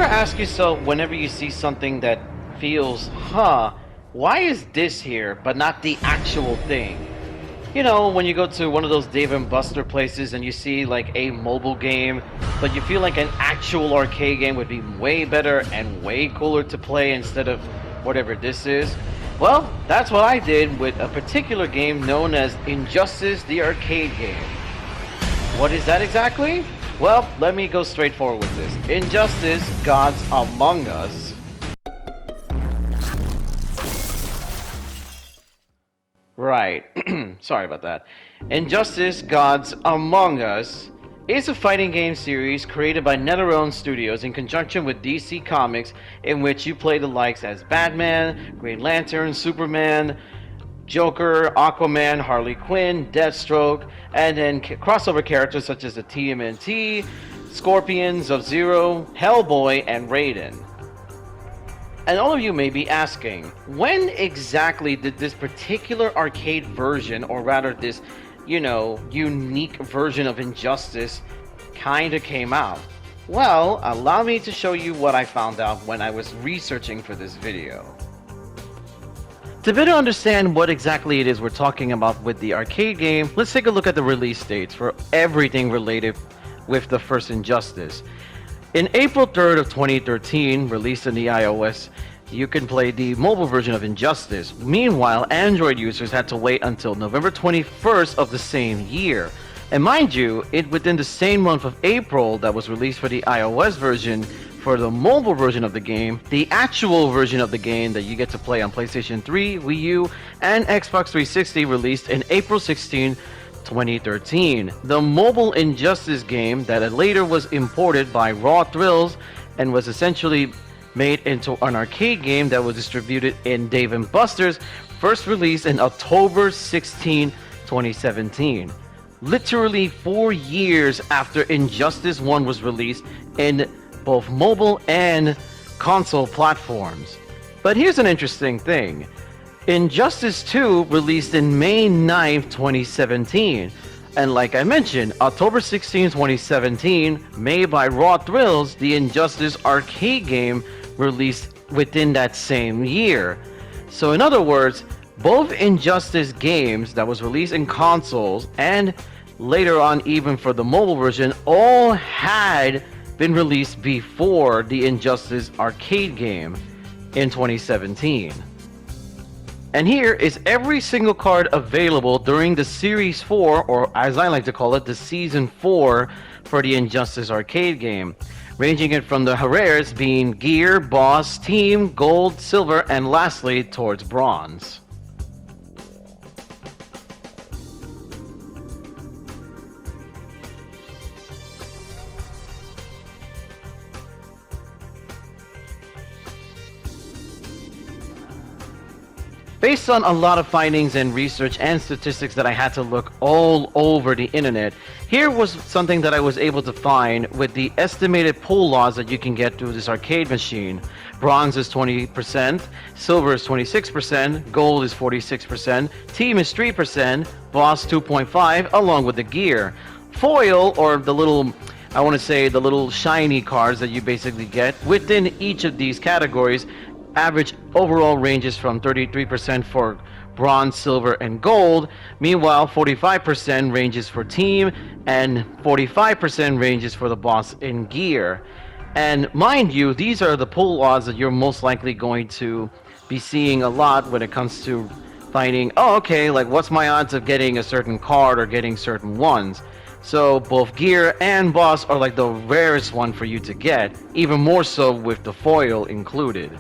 ever ask yourself whenever you see something that feels, why is this here but not the actual thing? You know, when you go to one of those Dave and Buster places and you see like a mobile game, but you feel like an actual arcade game would be way better and way cooler to play instead of whatever this is. Well, that's what I did with a particular game known as Injustice the Arcade Game. What is that exactly? Well, let me go straight forward with this. Injustice Gods Among Us. Right, sorry about that. Injustice Gods Among Us is a fighting game series created by NetherRealm Studios in conjunction with DC Comics, in which you play the likes as Batman, Green Lantern, Superman, Joker, Aquaman, Harley Quinn, Deathstroke, and then crossover characters such as the TMNT, Scorpion, Sub-Zero, Hellboy, and Raiden. And all of you may be asking, when exactly did this particular arcade version, or rather this, unique version of Injustice kinda came out? Well, allow me to show you what I found out when I was researching for this video. To better understand what exactly it is we're talking about with the arcade game, let's take a look at the release dates for everything related with the first Injustice. In April 3rd of 2013, released in the iOS, you can play the mobile version of Injustice. Meanwhile, Android users had to wait until November 21st of the same year. And mind you, within the same month of April that was released for the iOS version, for the mobile version of the game, the actual version of the game that you get to play on PlayStation 3, Wii U, and Xbox 360 released in April 16, 2013. The mobile Injustice game that later was imported by Raw Thrills and was essentially made into an arcade game that was distributed in Dave & Buster's, first released in October 16, 2017. Literally 4 years after Injustice 1 was released in both mobile and console platforms. But here's an interesting thing. Injustice 2 released in May 9th, 2017. And like I mentioned, October 16, 2017, made by Raw Thrills, the Injustice arcade game released within that same year. So in other words, both Injustice games that was released in consoles and later on even for the mobile version all had been released before the Injustice arcade game in 2017. And here is every single card available during the Series 4, or as I like to call it, the Season 4 for the Injustice arcade game, ranging it from the rares being Gear, Boss, Team, Gold, Silver, and lastly towards Bronze. Based on a lot of findings and research and statistics that I had to look all over the internet, here was something that I was able to find with the estimated pull loss that you can get through this arcade machine. Bronze is 20%, Silver is 26%, Gold is 46%, Team is 3%, Boss 2.5%, along with the Gear. Foil, or the little, I want to say the little shiny cards that you basically get within each of these categories, average overall ranges from 33% for Bronze, Silver, and Gold. Meanwhile, 45% ranges for Team, and 45% ranges for the Boss in Gear. And mind you, these are the pull odds that you're most likely going to be seeing a lot when it comes to finding, what's my odds of getting a certain card or getting certain ones? So both Gear and Boss are like the rarest one for you to get, even more so with the foil included.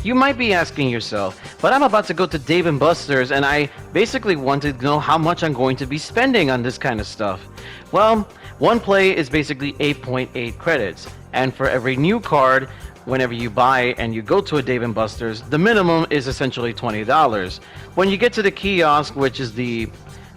You might be asking yourself, but I'm about to go to Dave & Buster's and I basically wanted to know how much I'm going to be spending on this kind of stuff. Well, one play is basically 8.8 credits, and for every new card, whenever you buy and you go to a Dave & Buster's, the minimum is essentially $20. When you get to the kiosk, which is the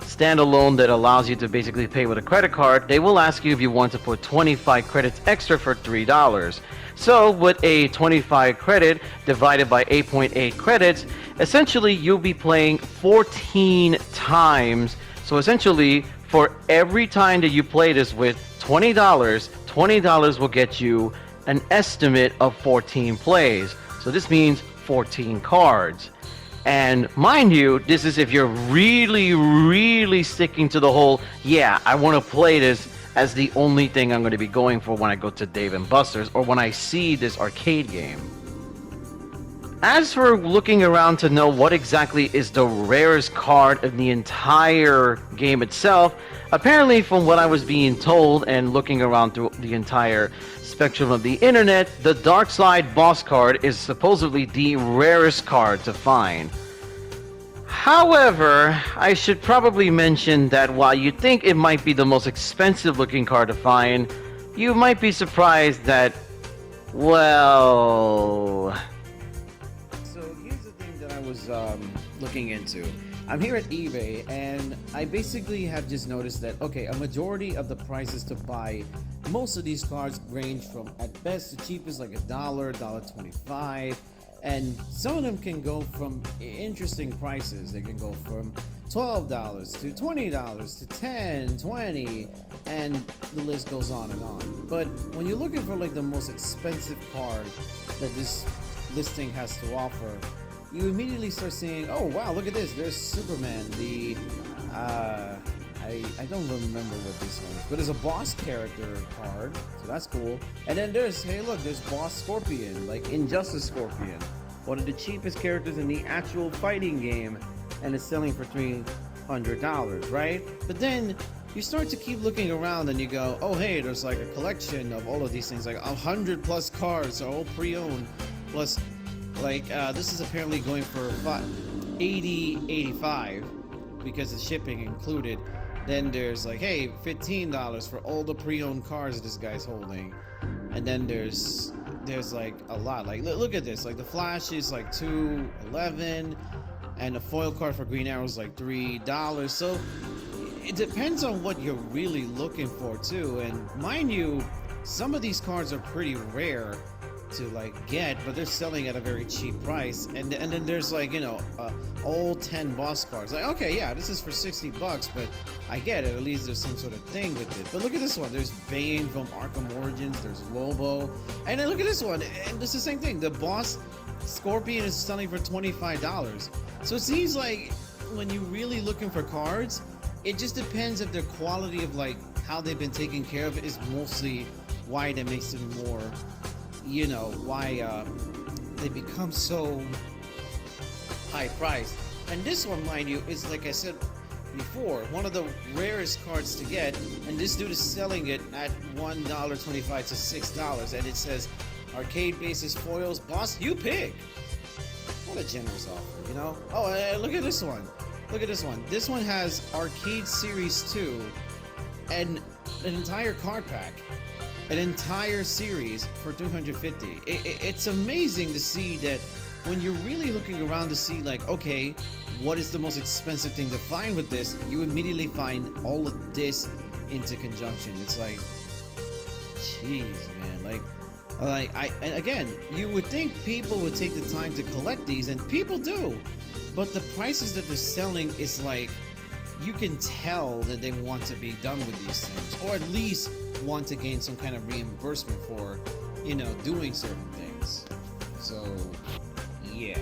standalone that allows you to basically pay with a credit card, they will ask you if you want to put 25 credits extra for $3. So with a 25 credit divided by 8.8 credits, essentially you'll be playing 14 times. So essentially for every time that you play this with $20, $20 will get you an estimate of 14 plays. So this means 14 cards. And mind you, this is if you're really sticking to the whole, yeah, I want to play this as the only thing I'm going to be going for when I go to Dave & Buster's or when I see this arcade game. As for looking around to know what exactly is the rarest card in the entire game itself, apparently from what I was being told and looking around through the entire spectrum of the internet, the Dark Slide boss card is supposedly the rarest card to find. However, I should probably mention that while you think it might be the most expensive looking card to find, you might be surprised that, well... looking into. I'm here at eBay and I basically have just noticed that, okay, a majority of the prices to buy most of these cards range from at best the cheapest like $1, $1.25, and some of them can go from interesting prices. They can go from $12 to $20 to $10, $20, and the list goes on and on. But when you're looking for like the most expensive card that this listing has to offer, you immediately start seeing, oh wow, look at this, there's Superman, the, I don't remember what this one is, but it's a boss character card, so that's cool. And then there's, hey look, there's Boss Scorpion, like Injustice Scorpion, one of the cheapest characters in the actual fighting game, and it's selling for $300, right? But then you start to keep looking around and you go, oh hey, there's like a collection of all of these things, like 100 plus cards are all pre-owned, plus like this is apparently going for $85 because the shipping included. Then there's like, hey, $15 for all the pre-owned cars this guy's holding. And then there's like a lot, like look at this, like the Flash is like $2.11 and the foil card for Green Arrow is like $3. So it depends on what you're really looking for too. And mind you, some of these cards are pretty rare to like get, but they're selling at a very cheap price. And then there's like, you know, all 10 boss cards, like, okay, yeah, this is for $60, but I get it, at least there's some sort of thing with it. But look at this one, there's Bane from Arkham Origins, there's Lobo, and then look at this one, and it's the same thing, the Boss Scorpion is selling for $25. So it seems like when you're really looking for cards, it just depends if their quality of like how they've been taken care of is mostly why that makes them more, you know, why they become so high priced. And this one, mind you, is, like I said before, one of the rarest cards to get, and this dude is selling it at $1.25 to $6, and it says arcade basis foils, boss, you pick. What a generous offer, you know. Oh, look at this one, look at this one. This one has Arcade Series 2 and an entire card pack, an entire series for $250. It's amazing to see that when you're really looking around to see like, okay, what is the most expensive thing to find with this, you immediately find all of this into conjunction. It's like, jeez, man, again, you would think people would take the time to collect these, and people do, but the prices that they're selling is like, you can tell that they want to be done with these things, or at least want to gain some kind of reimbursement for, you know, doing certain things. So, yeah.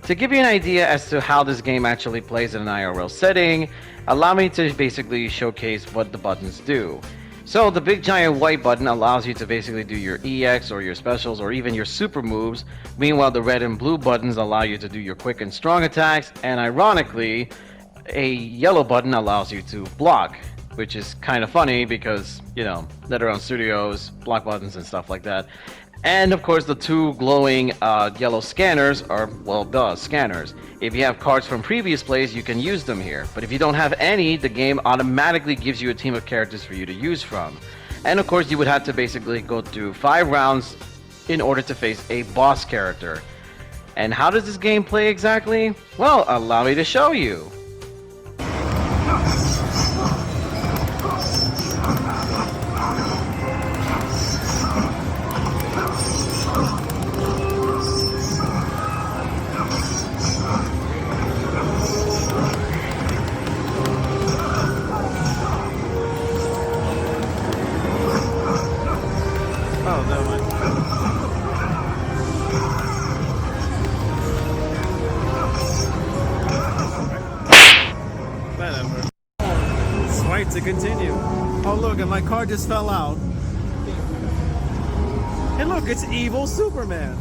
To give you an idea as to how this game actually plays in an IRL setting, allow me to basically showcase what the buttons do. So the big giant white button allows you to basically do your EX or your specials or even your super moves. Meanwhile, the red and blue buttons allow you to do your quick and strong attacks, and ironically, a yellow button allows you to block, which is kind of funny because, you know, NetherRealm Studios, block buttons and stuff like that. And of course, the two glowing yellow scanners are, well, duh, scanners. If you have cards from previous plays, you can use them here. But if you don't have any, the game automatically gives you a team of characters for you to use from. And of course, you would have to basically go through 5 rounds in order to face a boss character. And how does this game play exactly? Well, allow me to show you. and my car just fell out. Hey look, it's evil Superman.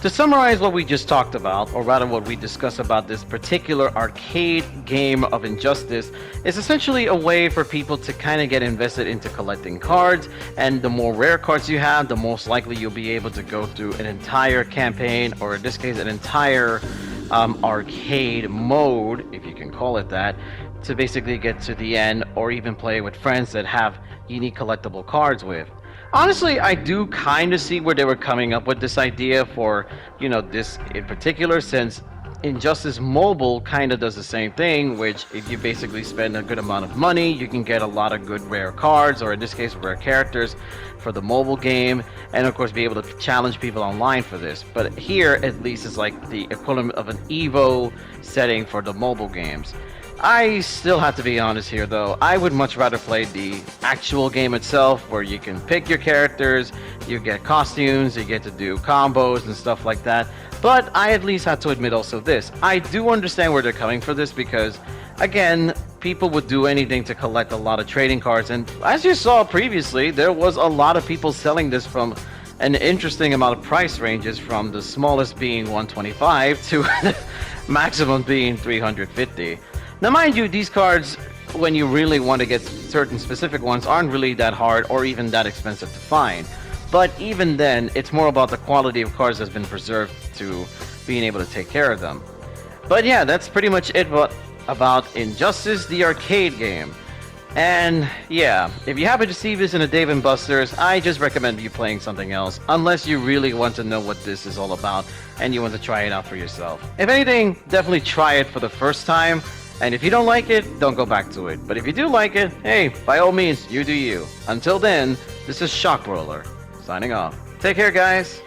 To summarize what we just talked about, or rather what we discussed about this particular arcade game of Injustice, is essentially a way for people to kind of get invested into collecting cards, and the more rare cards you have, the most likely you'll be able to go through an entire campaign, or in this case, an entire arcade mode, if you can call it that, to basically get to the end, or even play with friends that have unique collectible cards with. Honestly, I do kind of see where they were coming up with this idea for, you know, this in particular, since Injustice Mobile kind of does the same thing, which if you basically spend a good amount of money, you can get a lot of good rare cards, or in this case, rare characters for the mobile game, and of course be able to challenge people online for this. But here, at least, is like the equivalent of an Evo setting for the mobile games. I still have to be honest here though, I would much rather play the actual game itself, where you can pick your characters, you get costumes, you get to do combos and stuff like that. But I at least have to admit also this, I do understand where they're coming for this, because again, people would do anything to collect a lot of trading cards, and as you saw previously, there was a lot of people selling this from an interesting amount of price ranges, from the smallest being 125 to maximum being 350. Now mind you, these cards, when you really want to get certain specific ones, aren't really that hard or even that expensive to find. But even then, it's more about the quality of cards that's been preserved to being able to take care of them. But yeah, that's pretty much it about Injustice, the arcade game. And yeah, if you happen to see this in a Dave & Buster's, I just recommend you playing something else, unless you really want to know what this is all about and you want to try it out for yourself. If anything, definitely try it for the first time. And if you don't like it, don't go back to it. But if you do like it, hey, by all means, you do you. Until then, this is Shockbrawler, signing off. Take care, guys.